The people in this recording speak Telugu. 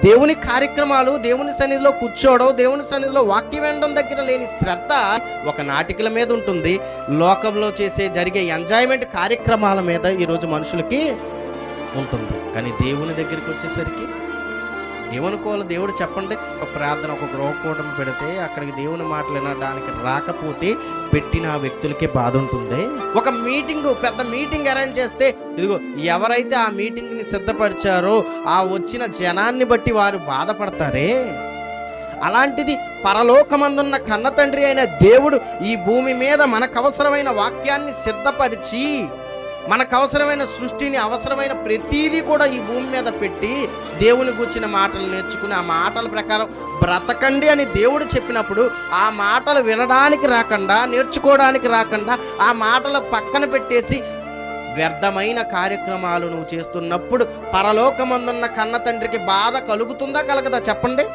దేవుని కార్యక్రమాలు, దేవుని సన్నిధిలో కూర్చోవడం, దేవుని సన్నిధిలో వాక్యం వినడం దగ్గర లేని శ్రద్ధ ఒక నాటికల మీద ఉంటుంది. లోకంలో జరిగే ఎంజాయ్మెంట్ కార్యక్రమాల మీద ఈరోజు మనుషులకి ఉంటుంది. కానీ దేవుని దగ్గరికి వచ్చేసరికి ఏమనుకోవాలి? దేవుడు చెప్పండి, ఒక ప్రార్థన, ఒక గృహకూటం పెడితే అక్కడికి దేవుని మాటలు వినడానికి రాకపోతే పెట్టిన ఆ వ్యక్తులకే బాధ ఉంటుంది. ఒక మీటింగ్, పెద్ద మీటింగ్ అరేంజ్ చేస్తే ఇదిగో ఎవరైతే ఆ మీటింగ్ని సిద్ధపరిచారో ఆ వచ్చిన జనాన్ని బట్టి వారు బాధపడతారే. అలాంటిది పరలోకమందున్న కన్న తండ్రి అయిన దేవుడు ఈ భూమి మీద మనకు అవసరమైన వాక్యాన్ని సిద్ధపరిచి, మనకు అవసరమైన సృష్టిని, అవసరమైన ప్రతీదీ కూడా ఈ భూమి మీద పెట్టి దేవుని గురించిన మాటలు నేర్చుకుని ఆ మాటల ప్రకారం బ్రతకండి అని దేవుడు చెప్పినప్పుడు ఆ మాటలు వినడానికి రాకుండా, నేర్చుకోవడానికి రాకుండా, ఆ మాటలు పక్కన పెట్టేసి వ్యర్థమైన కార్యక్రమాలు నువ్వు చేస్తున్నప్పుడు పరలోకమందున్న కన్న తండ్రికి బాధ కలుగుతుందా, కలగదా? చెప్పండి.